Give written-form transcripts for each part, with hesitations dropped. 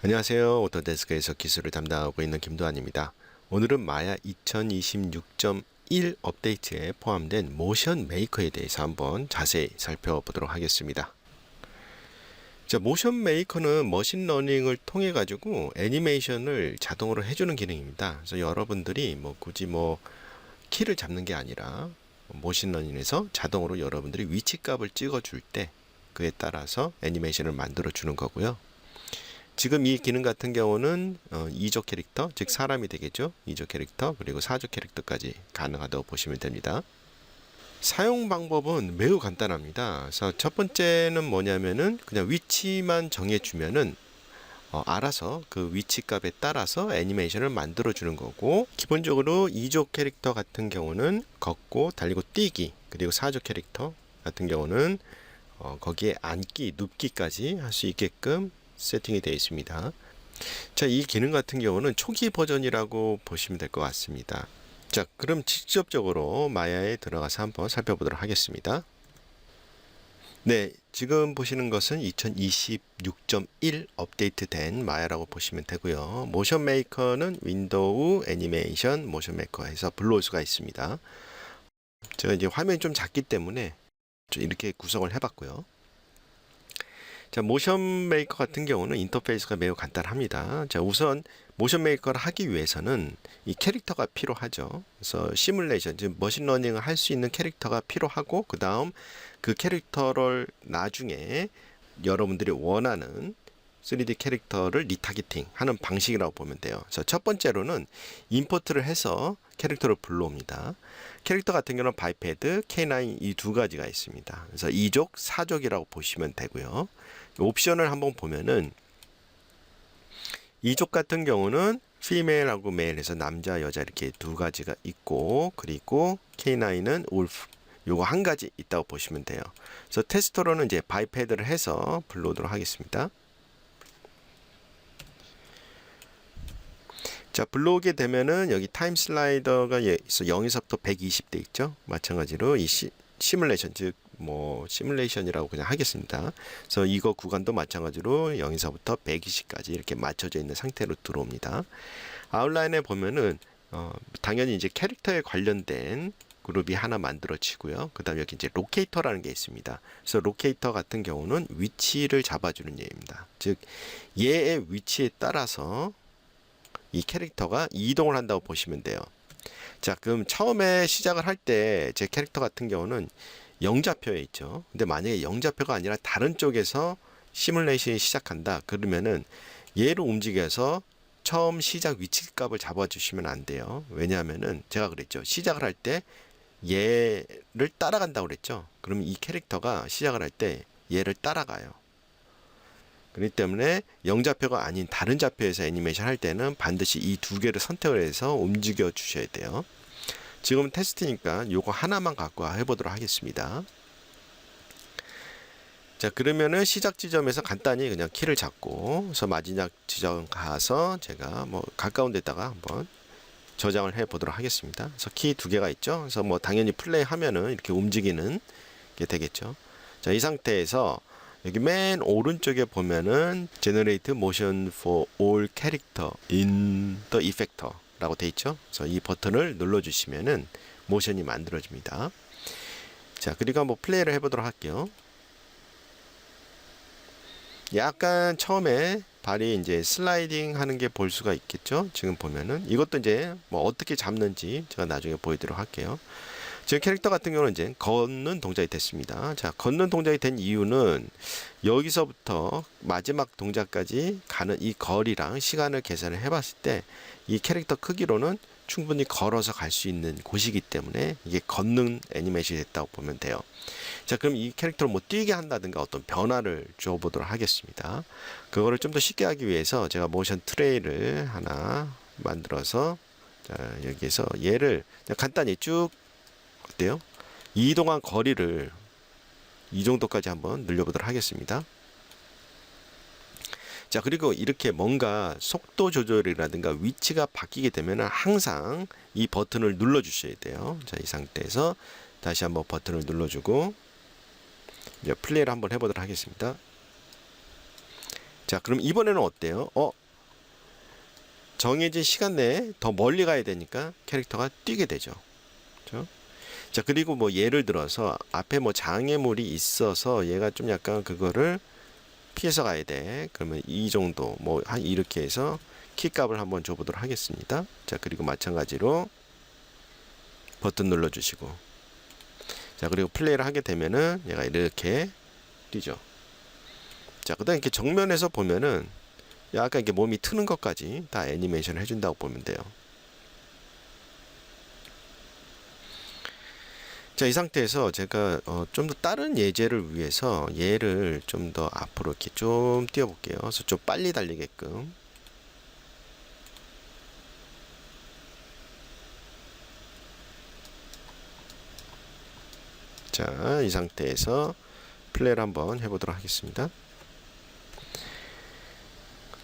안녕하세요. 오토데스크에서 기술을 담당하고 있는 김도환입니다. 오늘은 마야 2026.1 업데이트에 포함된 모션 메이커에 대해서 한번 자세히 살펴보도록 하겠습니다. 자, 모션 메이커는 머신러닝을 통해 가지고 애니메이션을 자동으로 해주는 기능입니다. 그래서 여러분들이 굳이 키를 잡는 게 아니라 모션러닝에서 자동으로 여러분들이 위치 값을 찍어줄 때 그에 따라서 애니메이션을 만들어 주는 거고요. 지금 이 기능 같은 경우는 2조 캐릭터, 즉 사람이 되겠죠. 2조 캐릭터 그리고 4조 캐릭터까지 가능하다고 보시면 됩니다. 사용 방법은 매우 간단합니다. 그래서 첫 번째는 뭐냐면은 그냥 위치만 정해주면은 알아서 그 위치 값에 따라서 애니메이션을 만들어 주는 거고, 기본적으로 2조 캐릭터 같은 경우는 걷고 달리고 뛰기, 그리고 4조 캐릭터 같은 경우는 거기에 앉기, 눕기까지 할 수 있게끔 세팅이 되어 있습니다. 자, 이 기능 같은 경우는 초기 버전이라고 보시면 될 것 같습니다. 자, 그럼 직접적으로 마야에 들어가서 한번 살펴보도록 하겠습니다. 네, 지금 보시는 것은 2026.1 업데이트된 마야라고 보시면 되고요. 모션 메이커는 윈도우 애니메이션 모션 메이커에서 불러올 수가 있습니다. 제가 이제 화면이 좀 작기 때문에 좀 이렇게 구성을 해봤고요. 자, 모션 메이커 같은 경우는 인터페이스가 매우 간단합니다. 자, 우선 모션 메이커를 하기 위해서는 이 캐릭터가 필요하죠. 그래서 시뮬레이션, 즉 머신러닝을 할 수 있는 캐릭터가 필요하고, 그 다음 그 캐릭터를 나중에 여러분들이 원하는 3D 캐릭터를 리타겟팅 하는 방식이라고 보면 돼요. 그래서 첫 번째로는 임포트를 해서 캐릭터를 불러옵니다. 캐릭터 같은 경우는 바이패드, K9 이 두 가지가 있습니다. 그래서 2족, 4족이라고 보시면 되고요. 옵션을 한번 보면은 2족 같은 경우는 피메일하고 메일에서 남자, 여자 이렇게 두 가지가 있고, 그리고 K9은 울프 요거 한 가지 있다고 보시면 돼요. 그래서 테스터로는 이제 바이패드를 해서 불러오도록 하겠습니다. 자, 불러오게 되면은 여기 타임 슬라이더가 0에서부터 120대 있죠. 마찬가지로 이 시뮬레이션, 즉 시뮬레이션이라고 그냥 하겠습니다. 그래서 이거 구간도 마찬가지로 0에서부터 120까지 이렇게 맞춰져 있는 상태로 들어옵니다. 아웃라인에 보면은 당연히 이제 캐릭터에 관련된 그룹이 하나 만들어지고요. 그 다음에 여기 이제 로케이터라는 게 있습니다. 그래서 로케이터 같은 경우는 위치를 잡아주는 예입니다. 즉 얘의 위치에 따라서 이 캐릭터가 이동을 한다고 보시면 돼요. 자, 그럼 처음에 시작을 할 때 제 캐릭터 같은 경우는 0좌표에 있죠. 근데 만약에 0좌표가 아니라 다른 쪽에서 시뮬레이션이 시작한다. 그러면은 얘를 움직여서 처음 시작 위치 값을 잡아주시면 안 돼요. 왜냐하면은 제가 그랬죠. 시작을 할 때 얘를 따라간다고 그랬죠. 그럼 이 캐릭터가 시작을 할 때 얘를 따라가요. 그렇기 때문에 0좌표가 아닌 다른 좌표에서 애니메이션 할 때는 반드시 이 두 개를 선택을 해서 움직여 주셔야 돼요. 지금 테스트니까 요거 하나만 갖고 해보도록 하겠습니다. 자, 그러면은 시작 지점에서 간단히 그냥 키를 잡고, 그래서 마지막 지점 가서 제가 가까운 데다가 한번 저장을 해 보도록 하겠습니다. 그래서 키 두 개가 있죠. 그래서 당연히 플레이 하면은 이렇게 움직이는 게 되겠죠. 자, 이 상태에서 여기 맨 오른쪽에 보면은 Generate Motion for All Character in the Effector 라고 되어 있죠. 그래서 이 버튼을 눌러주시면은 모션이 만들어집니다. 자, 그리고 한번 플레이를 해보도록 할게요. 약간 처음에 발이 이제 슬라이딩 하는 게 볼 수가 있겠죠. 지금 보면은 이것도 이제 어떻게 잡는지 제가 나중에 보여드리도록 할게요. 지금 캐릭터 같은 경우는 이제 걷는 동작이 됐습니다. 자, 걷는 동작이 된 이유는 여기서부터 마지막 동작까지 가는 이 거리랑 시간을 계산을 해봤을 때 이 캐릭터 크기로는 충분히 걸어서 갈 수 있는 곳이기 때문에 이게 걷는 애니메이션이 됐다고 보면 돼요. 자, 그럼 이 캐릭터를 뛰게 한다든가 어떤 변화를 줘보도록 하겠습니다. 그거를 좀 더 쉽게 하기 위해서 제가 모션 트레이를 하나 만들어서, 자, 여기에서 얘를 간단히 쭉 어때요? 이동한 거리를 이 정도까지 한번 늘려보도록 하겠습니다. 자, 그리고 이렇게 뭔가 속도 조절이라든가 위치가 바뀌게 되면 항상 이 버튼을 눌러 주셔야 돼요. 자, 이 상태에서 다시 한번 버튼을 눌러주고 이제 플레이를 한번 해보도록 하겠습니다. 자, 그럼 이번에는 어때요? 정해진 시간 내에 더 멀리 가야 되니까 캐릭터가 뛰게 되죠. 그렇죠? 자, 그리고 뭐 예를 들어서 앞에 뭐 장애물이 있어서 얘가 좀 약간 그거를 피해서 가야 돼. 그러면 이 정도 뭐 한 이렇게 해서 키값을 한번 줘보도록 하겠습니다. 자, 그리고 마찬가지로 버튼 눌러주시고, 자, 그리고 플레이를 하게 되면은 얘가 이렇게 뛰죠. 자, 그다음 이렇게 정면에서 보면은 약간 이렇게 몸이 트는 것까지 다 애니메이션을 해준다고 보면 돼요. 자, 이 상태에서 제가 좀 더 다른 예제를 위해서 얘를 좀 더 앞으로 이렇게 좀 띄워볼게요. 그래서 좀 빨리 달리게끔. 자, 이 상태에서 플레이를 한번 해보도록 하겠습니다.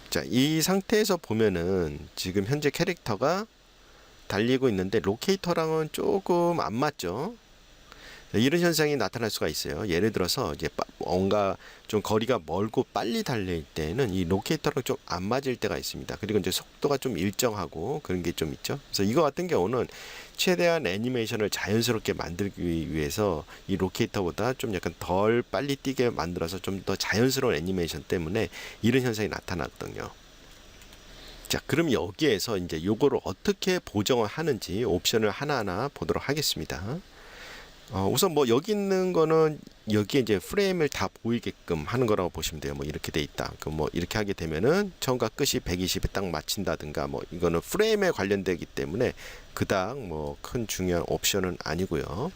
자, 이 상태에서 보면은 지금 현재 캐릭터가 달리고 있는데 로케이터랑은 조금 안 맞죠. 이런 현상이 나타날 수가 있어요. 예를 들어서 이제 뭔가 좀 거리가 멀고 빨리 달릴 때는 이 로케이터랑 좀 안 맞을 때가 있습니다. 그리고 이제 속도가 좀 일정하고 그런 게 좀 있죠. 그래서 이거 같은 경우는 최대한 애니메이션을 자연스럽게 만들기 위해서 이 로케이터보다 좀 약간 덜 빨리 뛰게 만들어서 좀 더 자연스러운 애니메이션 때문에 이런 현상이 나타났거든요. 자, 그럼 여기에서 이제 요거를 어떻게 보정을 하는지 옵션을 하나하나 보도록 하겠습니다. 우선 뭐 여기 있는 거는 여기에 이제 프레임을 다 보이게끔 하는 거라고 보시면 돼요. 뭐 이렇게 돼 있다. 그럼 뭐 이렇게 하게 되면은 처음과 끝이 120에 딱 맞춘다든가 뭐 이거는 프레임에 관련되기 때문에 그닥 뭐 큰 중요한 옵션은 아니고요.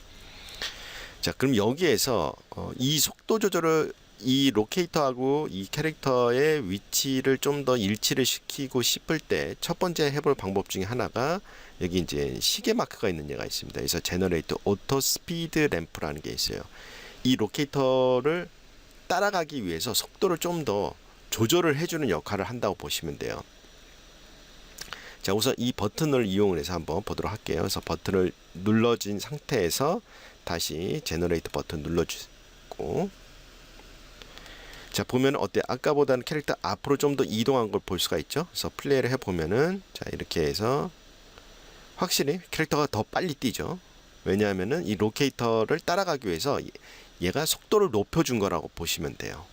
자, 그럼 여기에서 이 속도 조절을 이 로케이터하고 이 캐릭터의 위치를 좀 더 일치를 시키고 싶을 때 첫 번째 해볼 방법 중에 하나가 여기 이제 시계 마크가 있는 얘가 있습니다. 그래서 제너레이터 오토 스피드 램프라는 게 있어요. 이 로케이터를 따라가기 위해서 속도를 좀 더 조절을 해주는 역할을 한다고 보시면 돼요. 자, 우선 이 버튼을 이용을 해서 한번 보도록 할게요. 그래서 버튼을 눌러진 상태에서 다시 제너레이터 버튼 눌러주고, 자, 보면 어때? 아까보다는 캐릭터 앞으로 좀 더 이동한 걸 볼 수가 있죠. 그래서 플레이를 해보면은 자, 이렇게 해서 확실히 캐릭터가 더 빨리 뛰죠. 왜냐하면은 이 로케이터를 따라가기 위해서 얘가 속도를 높여준 거라고 보시면 돼요.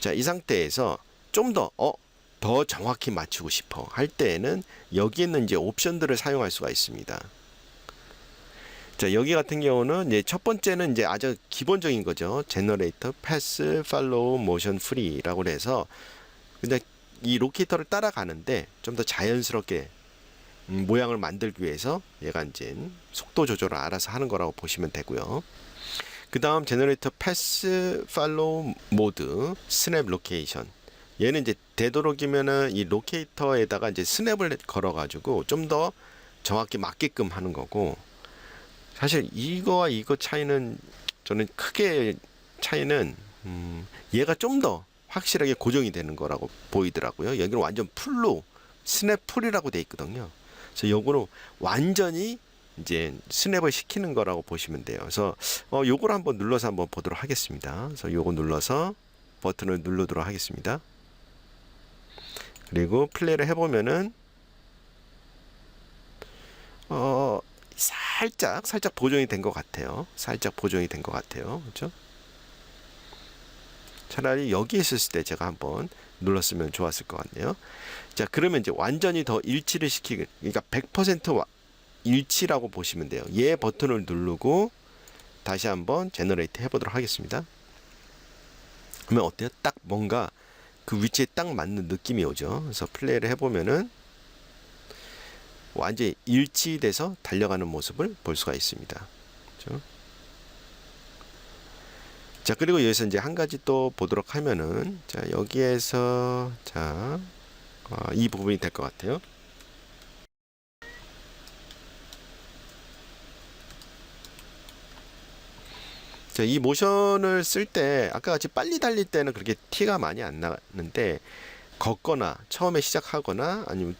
자, 이 상태에서 좀 더 정확히 맞추고 싶어 할 때에는 여기 있는 이제 옵션들을 사용할 수가 있습니다. 자, 여기 같은 경우는 이제 첫 번째는 이제 아주 기본적인 거죠. 제너레이터 패스 팔로우 모션 프리라고 해서 근데 이 로케이터를 따라가는데 좀 더 자연스럽게 모양을 만들기 위해서 얘가 이제 속도 조절을 알아서 하는 거라고 보시면 되고요. 그 다음 제너레이터 패스 팔로우 모드 스냅 로케이션, 얘는 이제 되도록이면은 이 로케이터에다가 이제 스냅을 걸어 가지고 좀 더 정확히 맞게끔 하는 거고, 사실 이거와 이거 차이는 저는 크게 차이는 얘가 좀 더 확실하게 고정이 되는 거라고 보이더라고요. 여기는 완전 풀로 스냅 풀이라고 돼 있거든요. 그래서 요거는 완전히 이제 스냅을 시키는 거라고 보시면 돼요. 그래서 요거를 한번 눌러서 한번 보도록 하겠습니다. 그래서 요거 눌러서 버튼을 누르도록 하겠습니다. 그리고 플레이를 해보면은 살짝 보정이 된 것 같아요. 살짝 보정이 된 것 같아요. 그렇죠? 차라리 여기 있었을 때 제가 한번 눌렀으면 좋았을 것 같네요. 자, 그러면 이제 완전히 더 일치를 시키기, 그러니까 100% 일치라고 보시면 돼요. 얘 버튼을 누르고 다시 한번 제너레이트 해보도록 하겠습니다. 그러면 어때요? 딱 뭔가 그 위치에 딱 맞는 느낌이 오죠. 그래서 플레이를 해보면은 완전히 일치돼서 달려가는 모습을 볼 수가 있습니다. 그렇죠? 자, 그리고 여기서 이제 한 가지 또 보도록 하면은, 자, 여기에서 자, 이 부분이 될 것 같아요. 자, 이 모션을 쓸 때 아까 같이 빨리 달릴 때는 그렇게 티가 많이 안 나는데 걷거나 처음에 시작하거나 아니면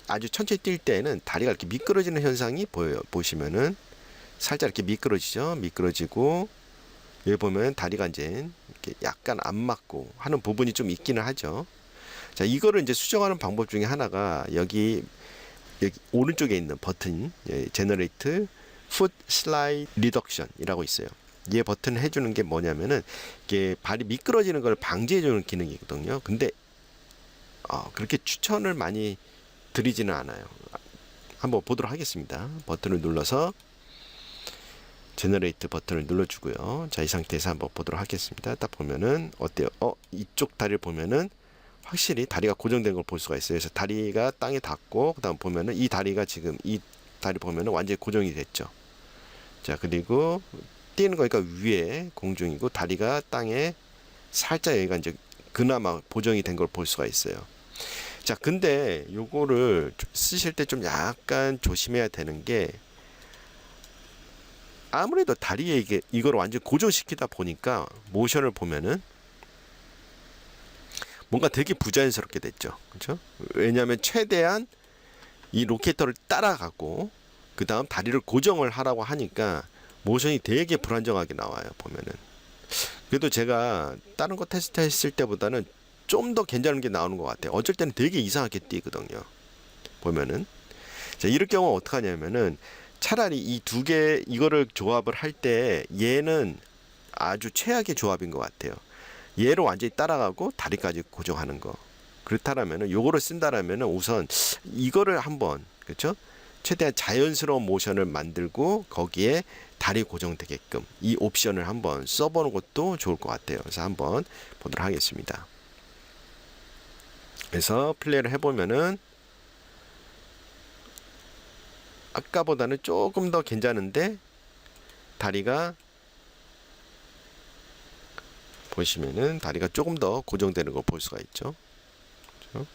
아주 천천히 뛸 때는 다리가 이렇게 미끄러지는 현상이 보여요. 보시면은 살짝 이렇게 미끄러지죠. 미끄러지고 여기 보면 다리가 이제 이렇게 약간 안 맞고 하는 부분이 좀 있기는 하죠. 자, 이거를 이제 수정하는 방법 중에 하나가 여기 오른쪽에 있는 버튼, 제너레이트 풋 슬라이드 리덕션이라고 있어요. 이 버튼을 해주는 게 뭐냐면은 이게 발이 미끄러지는 걸 방지해주는 기능이거든요. 근데 그렇게 추천을 많이 드리지는 않아요. 한번 보도록 하겠습니다. 버튼을 눌러서 제너레이트 버튼을 눌러주고요. 자, 이 상태에서 한번 보도록 하겠습니다. 딱 보면은 어때요? 이쪽 다리를 보면은 확실히 다리가 고정된 걸 볼 수가 있어요. 그래서 다리가 땅에 닿고 그다음 보면은 이 다리가 지금 이 다리 보면은 완전히 고정이 됐죠. 자, 그리고 뛰는 거니까 위에 공중이고 다리가 땅에 살짝 여기가 이제 그나마 보정이 된 걸 볼 수가 있어요. 자, 근데 요거를 쓰실 때 좀 약간 조심해야 되는 게 아무래도 다리에 이걸 완전 고정시키다 보니까 모션을 보면은 뭔가 되게 부자연스럽게 됐죠. 그렇죠? 왜냐하면 최대한 이 로케이터를 따라가고 그 다음 다리를 고정을 하라고 하니까 모션이 되게 불안정하게 나와요. 보면은. 그래도 제가 다른 거 테스트 했을 때보다는 좀 더 괜찮은 게 나오는 것 같아요. 어쩔 때는 되게 이상하게 뛰거든요. 보면은. 자, 이럴 경우 어떻게 하냐면은 차라리 이 두 개 이거를 조합을 할 때 얘는 아주 최악의 조합인 것 같아요. 얘를 완전히 따라가고 다리까지 고정하는 거. 그렇다라면은 요거를 쓴다라면은 우선 이거를 한번 그렇죠? 최대한 자연스러운 모션을 만들고 거기에 다리 고정되게끔 이 옵션을 한번 써보는 것도 좋을 것 같아요. 그래서 한번 보도록 하겠습니다. 그래서 플레이를 해보면은 아까보다는 조금 더 괜찮은데 다리가 보시면은 다리가 조금 더 고정되는 걸 볼 수가 있죠. 그렇죠?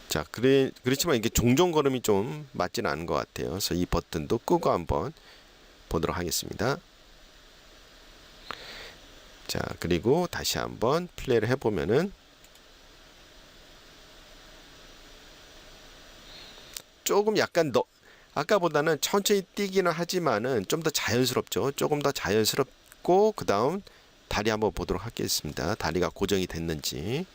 자, 그렇지만 이게 종종 걸음이 좀 맞지는 않은 것 같아요. 그래서 이 버튼도 끄고 한번 보도록 하겠습니다. 자, 그리고 다시 한번 플레이를 해보면은 조금 약간 아까보다는 천천히 뛰기는 하지만은 좀 더 자연스럽죠. 조금 더 자연스럽고 그 다음 다리 한번 보도록 하겠습니다. 다리가 고정이 됐는지.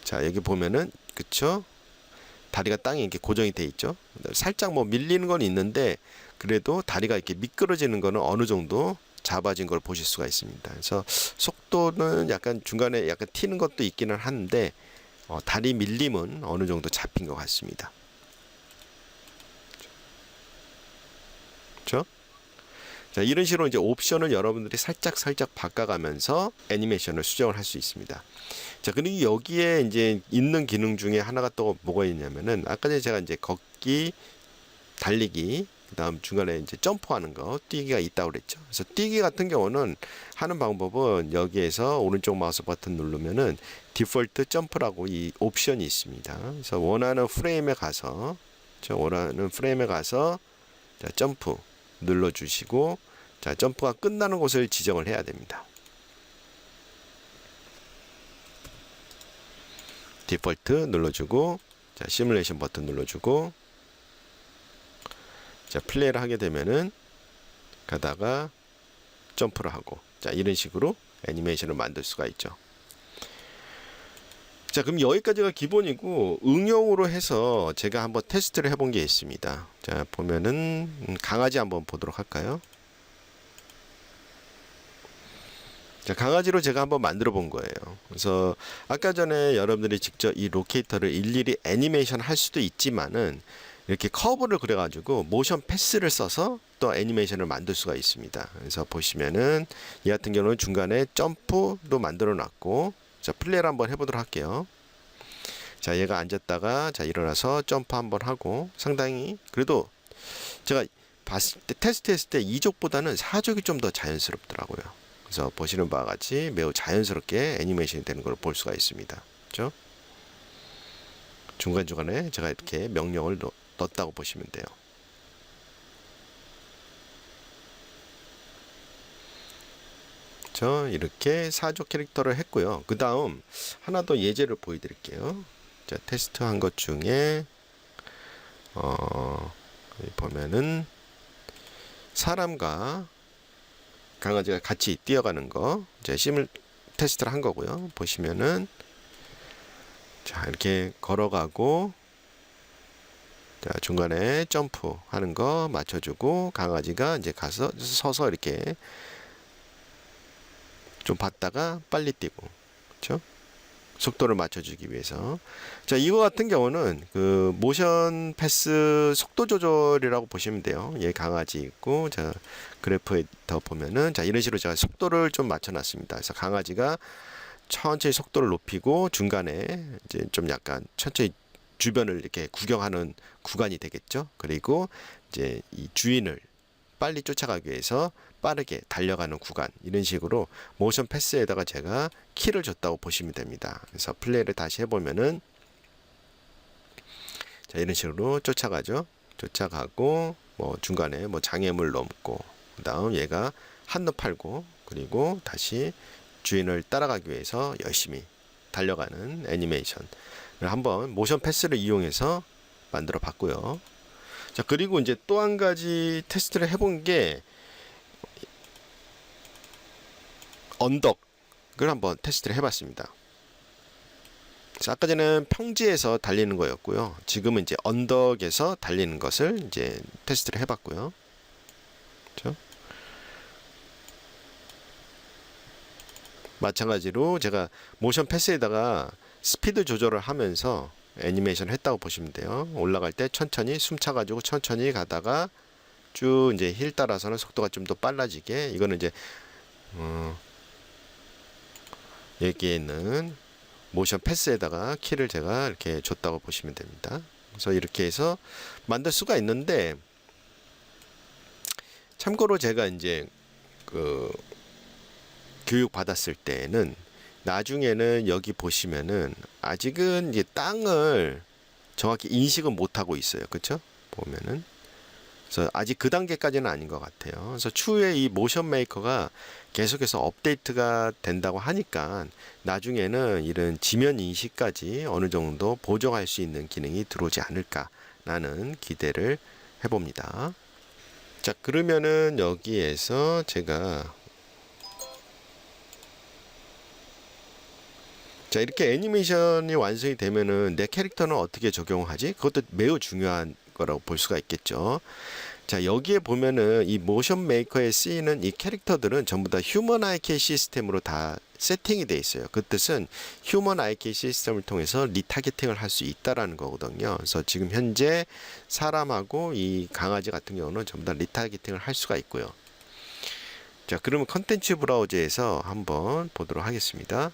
자, 여기 보면은 그쵸? 다리가 땅에 이렇게 고정이 돼 있죠. 살짝 뭐 밀리는 건 있는데 그래도 다리가 이렇게 미끄러지는 거는 어느 정도 잡아진 걸 보실 수가 있습니다. 그래서 속도는 약간 중간에 약간 튀는 것도 있기는 한데 다리 밀림은 어느 정도 잡힌 것 같습니다. 그렇죠? 자, 이런 식으로 이제 옵션을 여러분들이 살짝 바꿔가면서 애니메이션을 수정을 할 수 있습니다. 자, 그리고 여기에 이제 있는 기능 중에 하나가 또 뭐가 있냐면은 아까 전에 제가 이제 걷기, 달리기, 그다음 중간에 이제 점프하는 거, 뛰기가 있다고 그랬죠. 그래서 뛰기 같은 경우는 하는 방법은 여기에서 오른쪽 마우스 버튼 누르면은 디폴트 점프라고 이 옵션이 있습니다. 그래서 원하는 프레임에 가서 자, 점프 눌러주시고 자, 점프가 끝나는 곳을 지정을 해야 됩니다. 디폴트 눌러주고 자, 시뮬레이션 버튼 눌러주고 자, 플레이를 하게 되면은 가다가 점프를 하고 자, 이런 식으로 애니메이션을 만들 수가 있죠. 자, 그럼 여기까지가 기본이고 응용으로 해서 제가 한번 테스트를 해본 게 있습니다. 자, 보면은 강아지 한번 보도록 할까요? 자, 강아지로 제가 한번 만들어 본 거예요. 그래서 아까 전에 여러분들이 직접 이 로케이터를 일일이 애니메이션 할 수도 있지만은 이렇게 커브를 그려가지고 모션 패스를 써서 또 애니메이션을 만들 수가 있습니다. 그래서 보시면은 이 같은 경우는 중간에 점프도 만들어 놨고 자, 플레이를 한번 해보도록 할게요. 자, 얘가 앉았다가 자, 일어나서 점프 한번 하고 상당히 그래도 제가 봤을 때 테스트했을 때 2족보다는 4족이 좀 더 자연스럽더라고요. 그래서 보시는 바와 같이 매우 자연스럽게 애니메이션이 되는 걸 볼 수가 있습니다. 그렇죠? 중간중간에 제가 이렇게 명령을 넣었다고 보시면 돼요. 그렇죠? 이렇게 4족 캐릭터를 했고요. 그 다음 하나 더 예제를 보여드릴게요. 자, 테스트한 것 중에 여기 보면은 사람과 강아지가 같이 뛰어가는 거 이제 테스트를 한 거고요. 보시면은 자, 이렇게 걸어가고 자, 중간에 점프 하는 거 맞춰주고 강아지가 이제 가서 서서 이렇게 좀 봤다가 빨리 뛰고 그렇죠? 속도를 맞춰주기 위해서. 자, 이거 같은 경우는 그 모션 패스 속도 조절이라고 보시면 돼요. 얘 강아지 있고, 자, 그래프에 더 보면은, 자, 이런 식으로 제가 속도를 좀 맞춰놨습니다. 그래서 강아지가 천천히 속도를 높이고, 중간에 이제 좀 약간 천천히 주변을 이렇게 구경하는 구간이 되겠죠. 그리고 이제 이 주인을 빨리 쫓아가기 위해서 빠르게 달려가는 구간 이런 식으로 모션 패스에다가 제가 키를 줬다고 보시면 됩니다. 그래서 플레이를 다시 해보면은 자 이런 식으로 쫓아가죠. 쫓아가고 뭐 중간에 뭐 장애물 넘고 그다음 얘가 한눈 팔고 그리고 다시 주인을 따라가기 위해서 열심히 달려가는 애니메이션을 한번 모션 패스를 이용해서 만들어 봤고요. 자 그리고 이제 또 한 가지 테스트를 해본 게 언덕을 한번 테스트를 해봤습니다. 그래서 아까 전에는 평지에서 달리는 거였고요. 지금은 이제 언덕에서 달리는 것을 이제 테스트를 해봤고요. 그렇죠? 마찬가지로 제가 모션 패스에다가 스피드 조절을 하면서 애니메이션을 했다고 보시면 돼요. 올라갈 때 천천히 숨 차가지고 천천히 가다가 쭉 이제 힐 따라서는 속도가 좀 더 빨라지게 이거는 이제 여기에 있는 모션 패스에다가 키를 제가 이렇게 줬다고 보시면 됩니다. 그래서 이렇게 해서 만들 수가 있는데 참고로 제가 이제 그 교육 받았을 때는 나중에는 여기 보시면은 아직은 이제 땅을 정확히 인식은 못 하고 있어요. 그렇죠? 보면은 그래서 아직 그 단계까지는 아닌 것 같아요. 그래서 추후에 이 모션 메이커가 계속해서 업데이트가 된다고 하니까 나중에는 이런 지면 인식까지 어느 정도 보정할 수 있는 기능이 들어오지 않을까라는 기대를 해봅니다. 자, 그러면은 여기에서 제가 자, 이렇게 애니메이션이 완성이 되면은 내 캐릭터는 어떻게 적용하지? 그것도 매우 중요한 거라고 볼 수가 있겠죠. 자, 여기에 보면은 이 모션 메이커에 쓰이는 이 캐릭터들은 전부 다 휴먼 IK 시스템으로 다 세팅이 돼 있어요. 그 뜻은 휴먼 IK 시스템을 통해서 리타겟팅을 할 수 있다라는 거거든요. 그래서 지금 현재 사람하고 이 강아지 같은 경우는 전부 다 리타겟팅을 할 수가 있고요. 자, 그러면 컨텐츠 브라우저에서 한번 보도록 하겠습니다.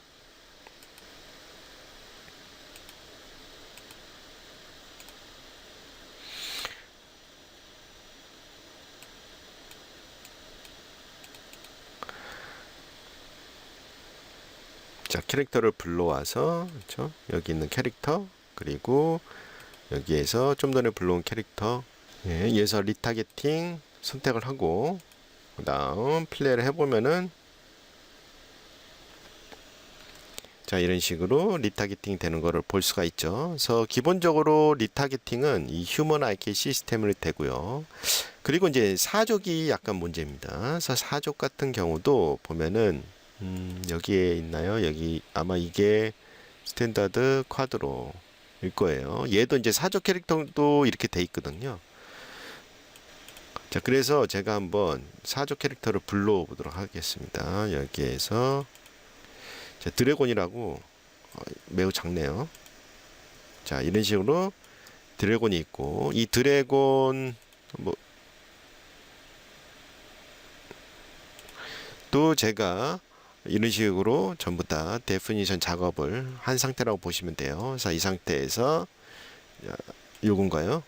자, 캐릭터를 불러와서 그렇죠? 여기 있는 캐릭터 그리고 여기에서 좀 전에 불러온 캐릭터 예, 여기서 리타겟팅 선택을 하고 그 다음 플레이를 해보면은 자 이런 식으로 리타겟팅 되는 거를 볼 수가 있죠. 그래서 기본적으로 리타겟팅은 이 휴먼 IK 시스템을 되고요. 그리고 이제 사족이 약간 문제입니다. 그래서 사족 같은 경우도 보면은 여기에 있나요? 여기 아마 이게 스탠다드 쿼드로일 거예요. 얘도 이제 사족 캐릭터도 이렇게 돼 있거든요. 자, 그래서 제가 한번 사족 캐릭터를 불러보도록 하겠습니다. 여기에서 자, 드래곤이라고 매우 작네요. 자, 이런 식으로 드래곤이 있고 이 드래곤 뭐 또 제가 이런 식으로 전부 다 데피니션 작업을 한 상태라고 보시면 돼요. 그래서 이 상태에서 요건가요?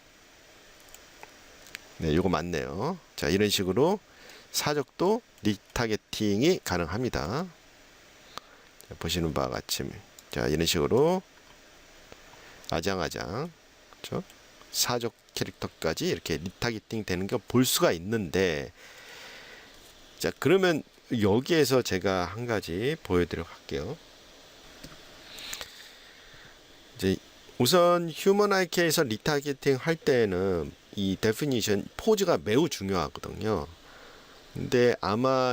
네, 요거 맞네요. 자, 이런 식으로 사족도 리타겟팅이 가능합니다. 자, 보시는 바와 같이 자, 이런 식으로 아장아장 그렇죠? 사족 캐릭터까지 이렇게 리타겟팅 되는 거 볼 수가 있는데 자, 그러면 여기에서 제가 한 가지 보여드리도록 할게요. 이제 우선 휴먼 IK에서 리타겟팅 할 때는 이 데피니션 포즈가 매우 중요하거든요. 근데 아마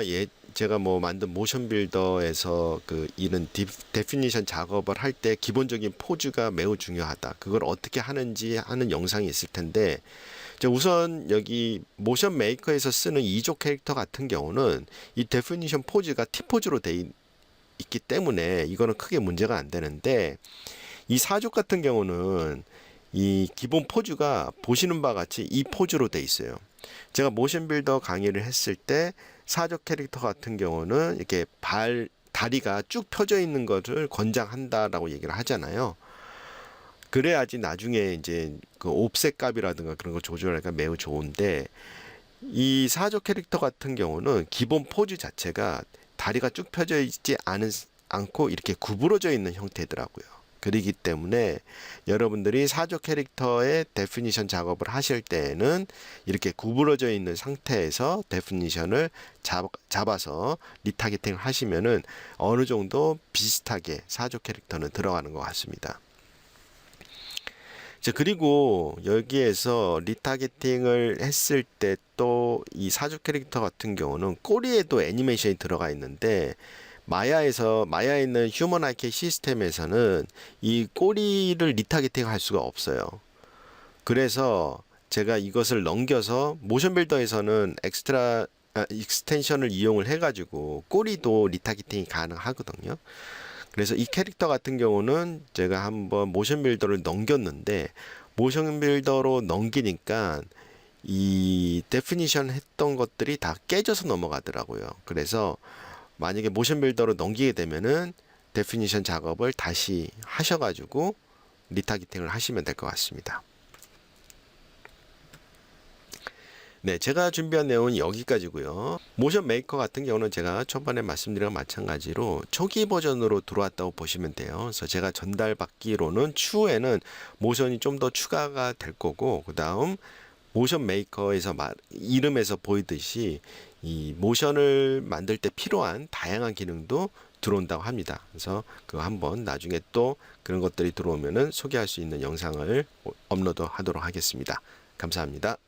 제가 뭐 만든 모션 빌더에서 이런 데피니션 작업을 할 때 기본적인 포즈가 매우 중요하다. 그걸 어떻게 하는지 하는 영상이 있을 텐데, 우선 여기 모션 메이커에서 쓰는 2조 캐릭터 같은 경우는 이 데피니션 포즈가 T포즈로 돼 있기 때문에 이거는 크게 문제가 안 되는데, 이 4조 같은 경우는 이 기본 포즈가 보시는 바와 같이 이 포즈로 돼 있어요. 제가 모션 빌더 강의를 했을 때 4조 캐릭터 같은 경우는 이렇게 다리가 쭉 펴져 있는 것을 권장한다라고 얘기를 하잖아요. 그래야지 나중에 이제 그 옵셋 값이라든가 그런 거 조절하기가 매우 좋은데, 이 4조 캐릭터 같은 경우는 기본 포즈 자체가 다리가 쭉 펴져 있지 않고 이렇게 구부러져 있는 형태더라고요. 그렇기 때문에 여러분들이 4조 캐릭터의 데피니션 작업을 하실 때에는 이렇게 구부러져 있는 상태에서 데피니션을 잡아서 리타겟팅을 하시면은 어느 정도 비슷하게 4조 캐릭터는 들어가는 것 같습니다. 그리고 여기에서 리타겟팅을 했을 때 또 이 4조 캐릭터 같은 경우는 꼬리에도 애니메이션이 들어가 있는데, 마야에 있는 휴먼 IK 시스템에서는 이 꼬리를 리타겟팅 할 수가 없어요. 그래서 제가 이것을 넘겨서 모션 빌더에서는 익스텐션을 이용을 해가지고 꼬리도 리타겟팅이 가능하거든요. 그래서 이 캐릭터 같은 경우는 제가 한번 모션 빌더를 넘겼는데, 모션 빌더로 넘기니까 이 데피니션 했던 것들이 다 깨져서 넘어가더라고요. 그래서 만약에 모션 빌더로 넘기게 되면은 데피니션 작업을 다시 하셔가지고 리타겟팅을 하시면 될 것 같습니다. 네, 제가 준비한 내용은 여기까지고요. 모션 메이커 같은 경우는 제가 초반에 말씀드린 마찬가지로 초기 버전으로 들어왔다고 보시면 돼요. 그래서 제가 전달받기로는 추후에는 모션이 좀 더 추가가 될 거고, 그 다음 모션 메이커에서 이름에서 보이듯이 이 모션을 만들 때 필요한 다양한 기능도 들어온다고 합니다. 그래서 그거 한번 나중에 또 그런 것들이 들어오면은 소개할 수 있는 영상을 업로드 하도록 하겠습니다. 감사합니다.